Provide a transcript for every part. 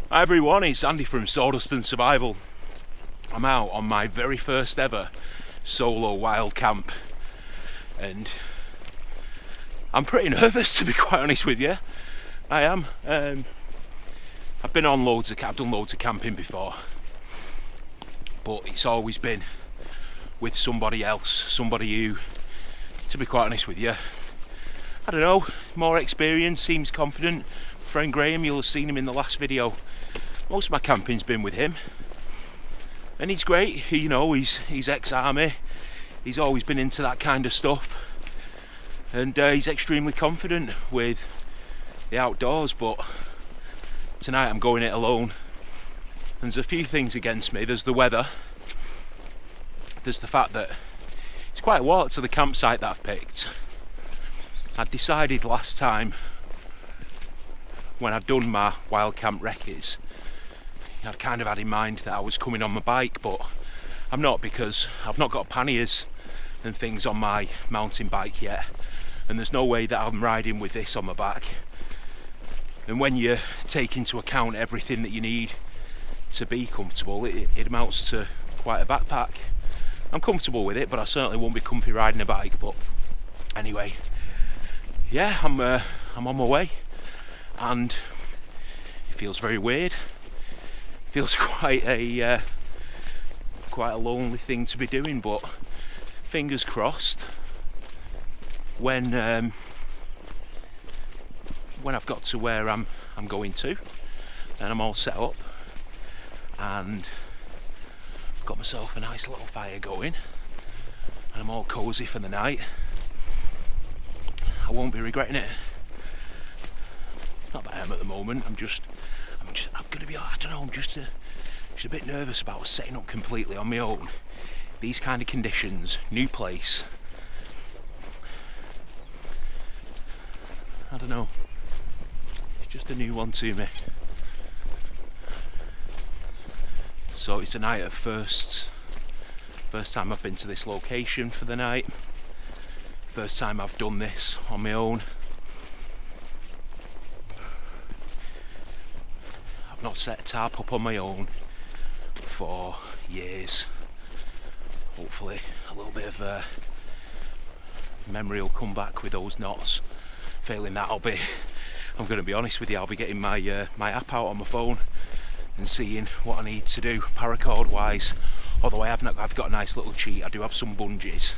Hi everyone, it's Andy from Sawdust and Survival. I'm out on my very first ever solo wild camp and I'm pretty nervous, to be quite honest with you. I am. I've been on I've done loads of camping before, but it's always been with somebody else, somebody who, to be quite honest with you, I don't know, more experience, seems confident. Friend Graham, you'll have seen him in the last video. Most of my camping's been with him, and he's great. He's ex-army. He's always been into that kind of stuff, and he's extremely confident with the outdoors. But tonight I'm going it alone. And there's a few things against me. There's the weather. There's the fact that it's quite a walk to the campsite that I've picked. I'd decided last time when I'd done my wild camp recce's, I'd kind of had in mind that I was coming on my bike, but I'm not, because I've not got panniers and things on my mountain bike yet, and there's no way that I'm riding with this on my back. And when you take into account everything that you need to be comfortable, it amounts to quite a backpack. I'm comfortable with it, but I certainly won't be comfy riding a bike. But anyway, yeah, I'm on my way, and it feels very weird. Feels quite a lonely thing to be doing, but fingers crossed when I've got to where I'm going to, and I'm all set up and I've got myself a nice little fire going and I'm all cozy for the night, I won't be regretting it. Not that I am at the moment. I'm gonna be, I don't know, I'm just a bit nervous about setting up completely on my own. These kind of conditions, new place. I don't know. It's just a new one to me. So it's a night of first time I've been to this location for the night. First time I've done this on my own. I've not set a tarp up on my own for years. Hopefully a little bit of memory will come back with those knots. Failing that, I'm going to be honest with you, I'll be getting my my app out on my phone and seeing what I need to do paracord wise. Although I've got a nice little cheat. I do have some bungees,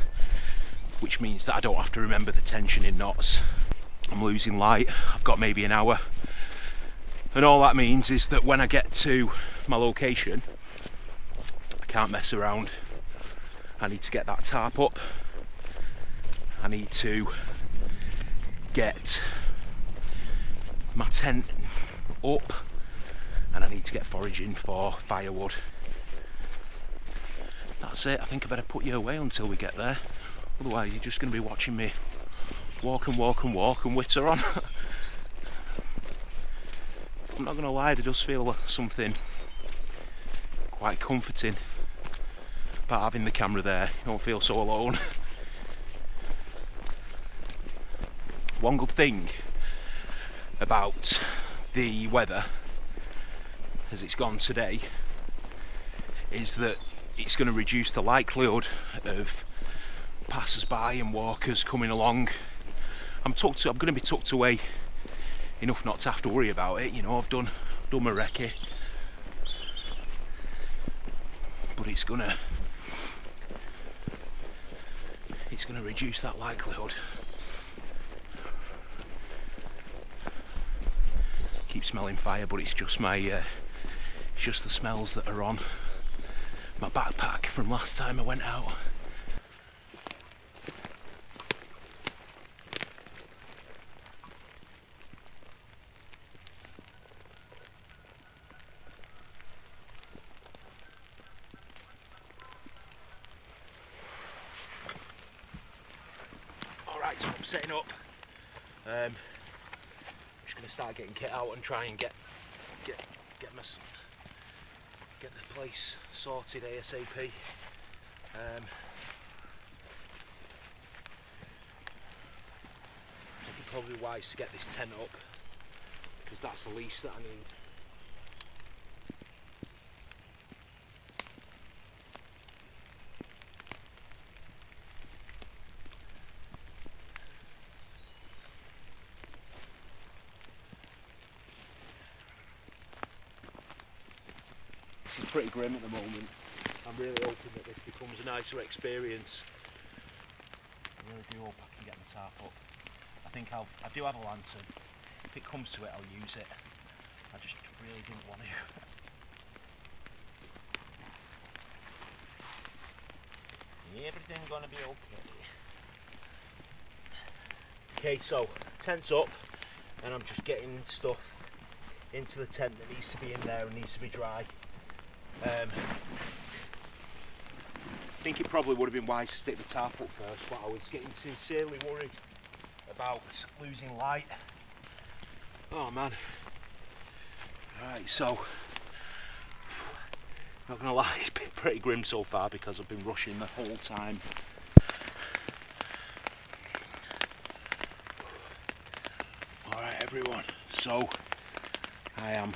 which means that I don't have to remember the tension in knots. I'm losing light. I've got maybe an hour. And all that means is that when I get to my location, I can't mess around. I need to get that tarp up. I need to get my tent up, and I need to get foraging for firewood. That's it. I think I better put you away until we get there. Otherwise you're just going to be watching me walk and witter on. I'm not going to lie, there does feel something quite comforting about having the camera there. You don't feel so alone. One good thing about the weather as it's gone today is that it's going to reduce the likelihood of passers-by and walkers coming along. I'm going to be tucked away enough not to have to worry about it. You know, I've done my recce, but it's gonna reduce that likelihood. Keep smelling fire, but it's just it's just the smells that are on my backpack from last time I went out. Alright, so I'm setting up. I'm just going to start getting kit out and try and get the place sorted ASAP. I think it's probably wise to get this tent up, because that's the least that I need. is pretty grim at the moment. I'm really hoping that this becomes a nicer experience. I really do hope I can get the tarp up. I do have a lantern. If it comes to it, I'll use it. I just really didn't want to. Everything gonna be okay. Okay, so tent's up, and I'm just getting stuff into the tent that needs to be in there and needs to be dry. I think it probably would have been wise to stick the tarp up first, but I was getting sincerely worried about losing light. Oh man. Alright, so not gonna lie, it's been pretty grim so far because I've been rushing the whole time. Alright everyone, so I am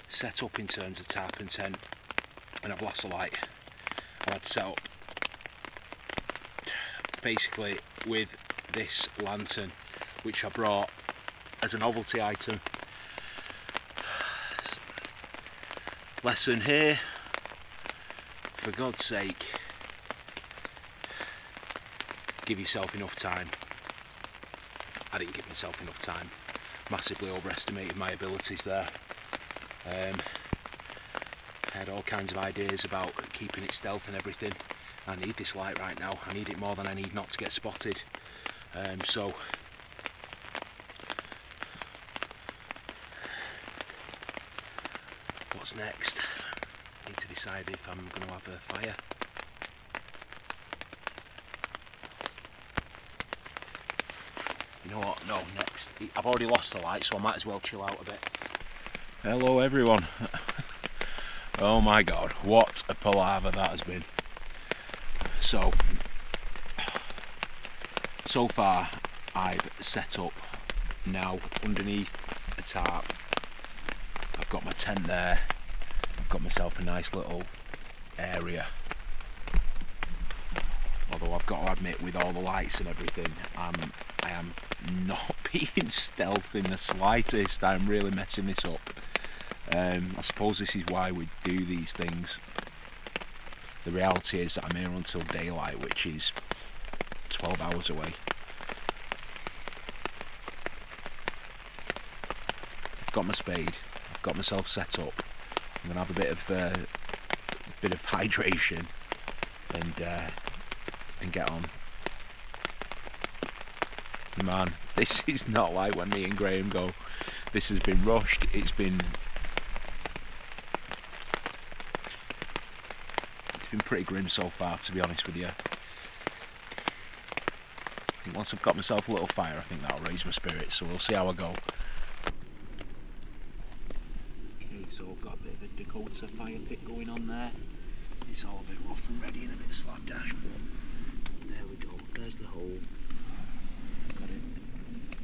set up in terms of tarp and tent, and I've lost the light. I had to set up basically with this lantern, which I brought as a novelty item. Lesson here, for God's sake, give yourself enough time. I didn't give myself enough time, massively overestimated my abilities there. I had all kinds of ideas about keeping it stealth and everything. I need this light right now. I need it more than I need not to get spotted. So what's next? I need to decide if I'm going to have a fire. You know what? No, next. I've already lost the light, so I might as well chill out a bit. Hello everyone. Oh my god, what a palaver that has been. So far I've set up now underneath a tarp. I've got my tent there. I've got myself a nice little area. Although I've got to admit, with all the lights and everything, I am not being stealth in the slightest. I'm really messing this up. I suppose this is why we do these things. The reality is that I'm here until daylight, which is 12 hours away. I've got my spade. I've got myself set up. I'm gonna have a bit of hydration and get on. Man, this is not like when me and Graham go. This has been rushed. It's been pretty grim so far, to be honest with you. I think once I've got myself a little fire, I think that'll raise my spirits, so we'll see how I go. Okay, so I've got a bit of a Dakota fire pit going on there. It's all a bit rough and ready and a bit slapdash, but there we go. There's the hole. Got it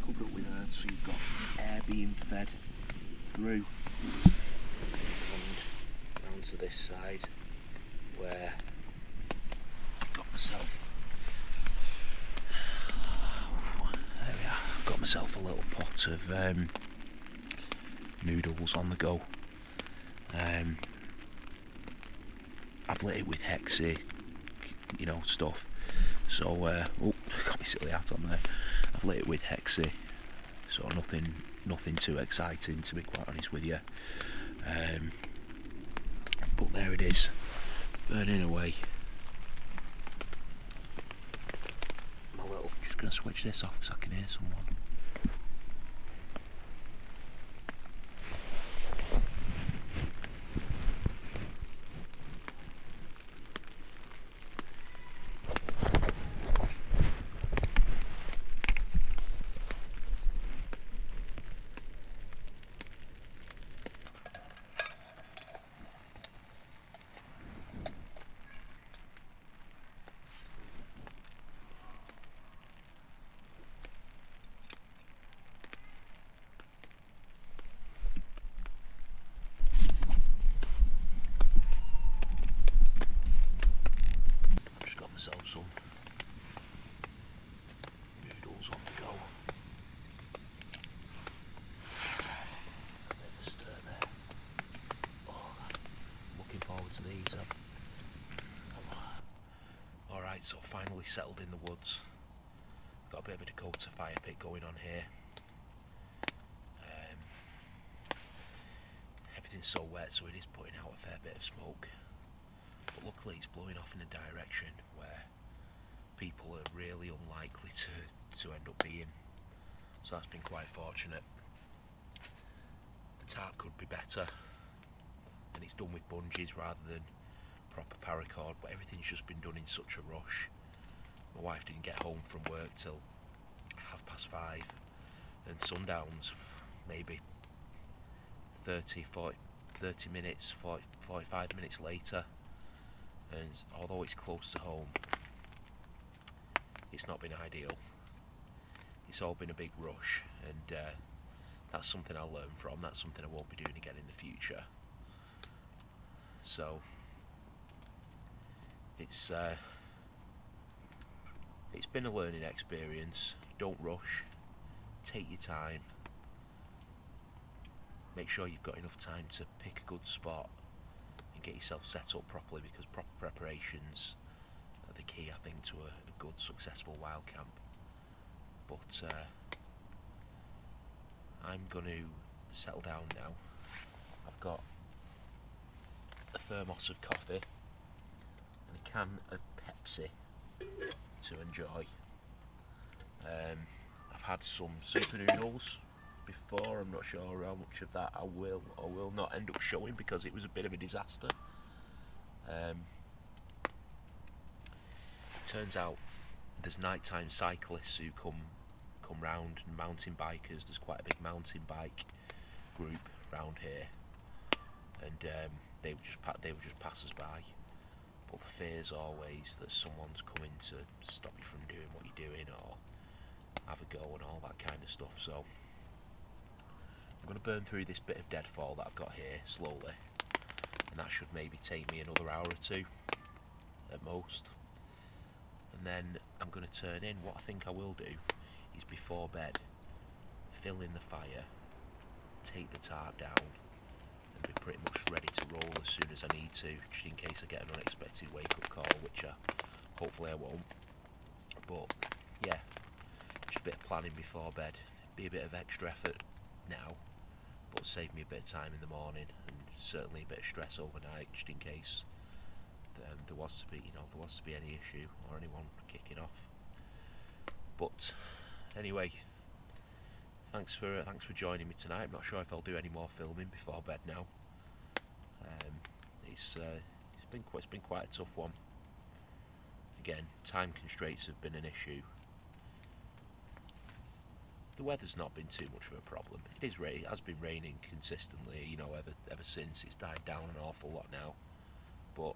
covered up with earth, so you've got air being fed through and round to this side, where I've got myself, there we are, I've got myself a little pot of noodles on the go. I've lit it with Hexy, you know, stuff. So, oh, got my silly hat on there. I've lit it with Hexy, so nothing too exciting, to be quite honest with you. But there it is, burning away. Just gonna switch this off because I can hear someone. So finally settled in the woods. Got a bit of a Dakota fire pit going on here. Everything's so wet, so it is putting out a fair bit of smoke. But luckily it's blowing off in a direction where people are really unlikely to end up being. So that's been quite fortunate. The tarp could be better, and it's done with bungees rather than proper paracord, but everything's just been done in such a rush. My wife didn't get home from work till 5:30, and sundown's maybe 30 minutes, 45 minutes later, and although it's close to home, it's not been ideal. It's all been a big rush, and that's something I'll learn from. That's something I won't be doing again in the future. So it's been a learning experience. Don't rush. Take your time. Make sure you've got enough time to pick a good spot and get yourself set up properly, because proper preparations are the key, I think, to a good, successful wild camp. But I'm going to settle down now. I've got a thermos of coffee and a can of Pepsi to enjoy. I've had some super noodles before. I'm not sure how much of that I will or will not end up showing, because it was a bit of a disaster. Turns out there's nighttime cyclists who come round, and mountain bikers. There's quite a big mountain bike group round here, and they would just pass us by. But the fear's always that someone's coming to stop you from doing what you're doing, or have a go and all that kind of stuff. So I'm going to burn through this bit of deadfall that I've got here slowly, and that should maybe take me another hour or two at most. And then I'm going to turn in. What I think I will do is, before bed, fill in the fire, take the tarp down, and be pretty much ready to roll as soon as I need to, just in case I get an unexpected wake-up call, which hopefully I won't. But yeah, just a bit of planning before bed. Be a bit of extra effort now, but save me a bit of time in the morning, and certainly a bit of stress overnight, just in case there was to be any issue or anyone kicking off. But anyway, thanks for joining me tonight. I'm not sure if I'll do any more filming before bed now. It's been quite a tough one. Again, time constraints have been an issue. The weather's not been too much of a problem. It has been raining consistently, ever since. It's died down an awful lot now, but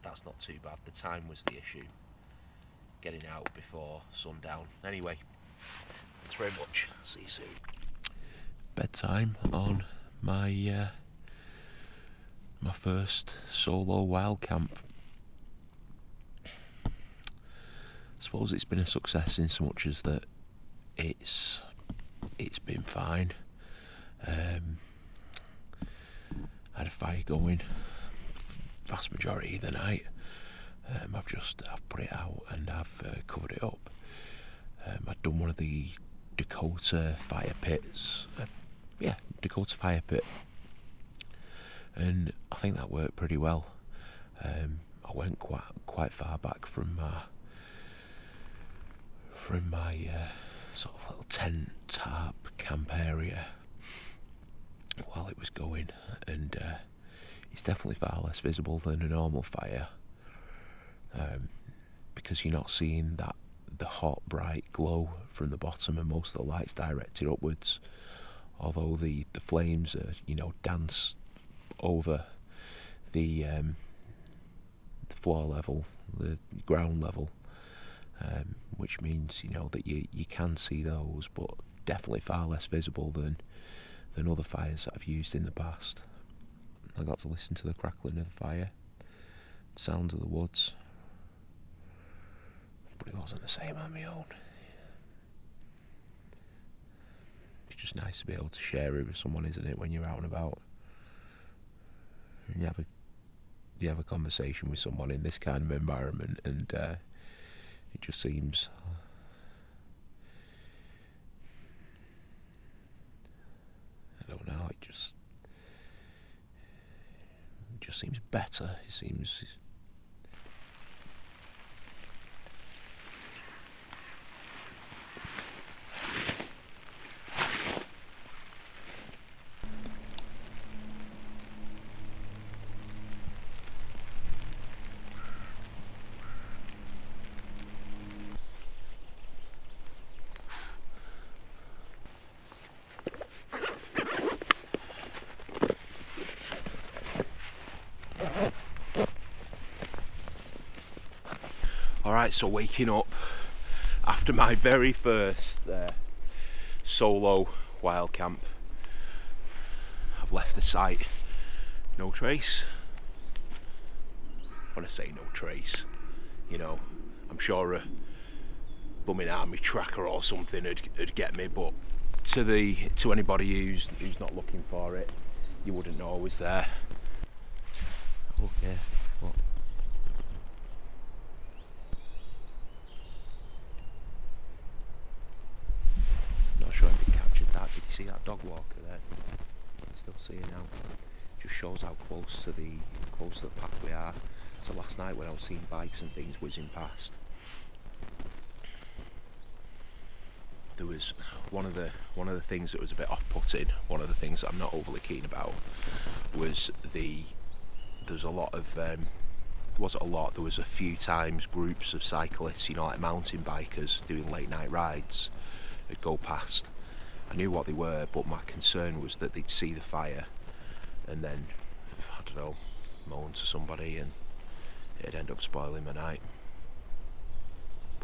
that's not too bad. The time was the issue, getting out before sundown. Anyway, thanks very much. See you soon. Bedtime on my first solo wild camp. I suppose it's been a success in so much as that it's been fine. I had a fire going vast majority of the night. I've put it out and I've covered it up. I'd done one of the Dakota fire pits. Dakota fire pit, and I think that worked pretty well. I went quite far back from my sort of little tent tarp camp area while it was going, and it's definitely far less visible than a normal fire, because you're not seeing the hot bright glow from the bottom, and most of the light's directed upwards, although the flames are dance over the floor level, the ground level, which means that you can see those, but definitely far less visible than other fires that I've used in the past. I got to listen to the crackling of the fire, sounds of the woods, but it wasn't the same on my own. It's just nice to be able to share it with someone, isn't it, when you're out and about, and you have a conversation with someone in this kind of environment, and It just seems I don't know, it just seems better. It seems Alright, so waking up after my very first solo wild camp. I've left the site, no trace. When I say no trace, you know, I'm sure a bumming army tracker or something would get me, but to anybody who's not looking for it, you wouldn't know I was there. okay. What? Not sure if it captured that. Did you see that dog walker there? I can still see it now. Just shows how close to the path we are. So last night when I was seeing bikes and things whizzing past, there was one of the things that was a bit off-putting. One of the things that I'm not overly keen about was there's a lot of there wasn't a lot. There was a few times groups of cyclists, you know, like mountain bikers doing late night rides, would go past. I knew what they were, but my concern was that they'd see the fire and then, I don't know, moan to somebody and it'd end up spoiling my night.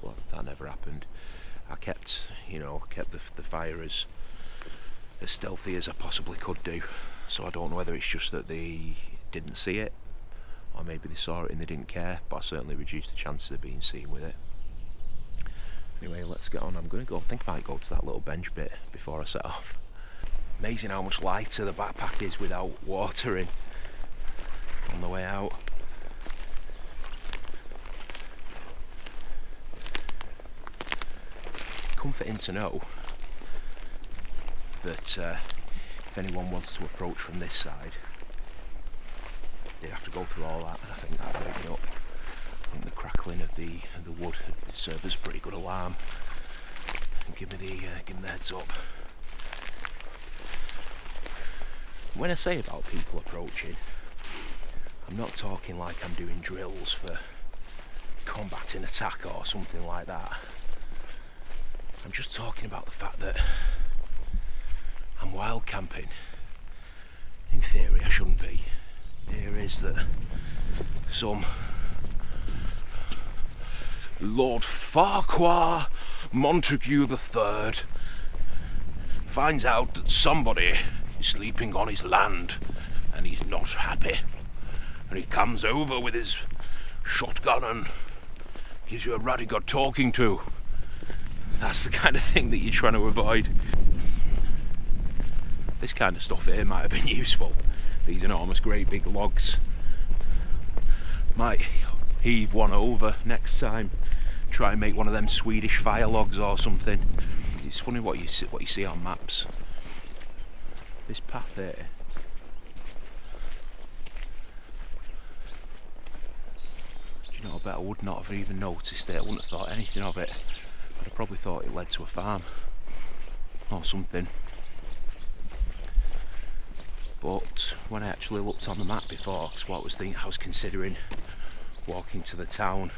But that never happened. I kept the fire as stealthy as I possibly could do. So I don't know whether it's just that they didn't see it, or maybe they saw it and they didn't care, but I certainly reduced the chances of being seen with it. Anyway, let's get on. I think I might go to that little bench bit before I set off. Amazing how much lighter the backpack is without watering on the way out. Comforting to know that if anyone wants to approach from this side, they'd have to go through all that, and I think that'd wake me up. I think the crackling of the wood would serve as a pretty good alarm and give me the heads up. When I say about people approaching, I'm not talking like I'm doing drills for combating attack or something like that. I'm just talking about the fact that I'm wild camping. In theory I shouldn't be. Here is that some Lord Farquhar Montague III finds out that somebody is sleeping on his land and he's not happy. And he comes over with his shotgun and gives you a ruddy good talking to. That's the kind of thing that you're trying to avoid. This kind of stuff here might have been useful. These enormous great big logs. Might heave one over next time. Try and make one of them Swedish fire logs or something. It's funny what you see on maps. This path here. You know, I bet I would not have even noticed it. I wouldn't have thought anything of it. I'd have probably thought it led to a farm or something. But when I actually looked on the map before, because what I was thinking, I was considering walking to the town.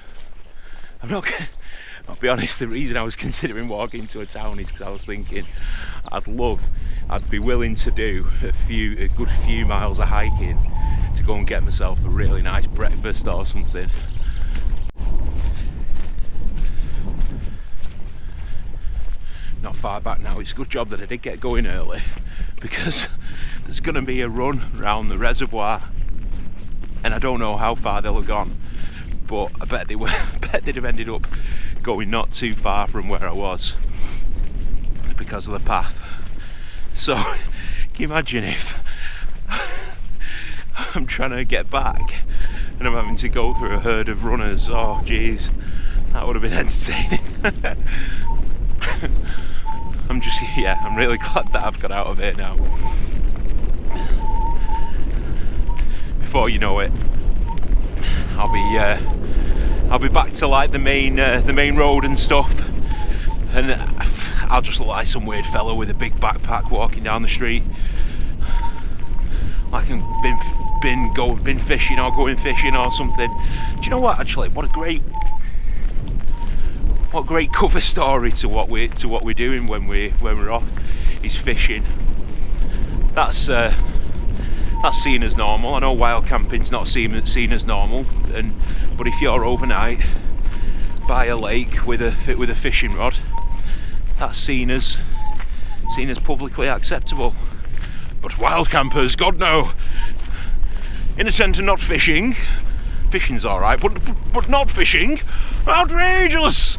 I'll be honest, the reason I was considering walking to a town is because I was thinking I'd be willing to do a good few miles of hiking to go and get myself a really nice breakfast or something. Not far back now. It's a good job that I did get going early, because there's going to be a run round the reservoir, and I don't know how far they'll have gone, but I bet they'd have ended up going not too far from where I was because of the path. So can you imagine if I'm trying to get back and I'm having to go through a herd of runners? Oh geez, That would have been entertaining. I'm really glad that I've got out of here now. Before you know it, I'll be back to like the main road and stuff, and I'll just look like some weird fellow with a big backpack walking down the street, like I've been fishing or going fishing or something. Do you know what? Actually, what great cover story to what we're doing when we're off is fishing. That's seen as normal. I know wild camping's not seen as normal, but if you're overnight by a lake with a fishing rod, that's seen as publicly acceptable. But wild campers, God no! In a tent and not fishing. Fishing's all right, but not fishing. Outrageous!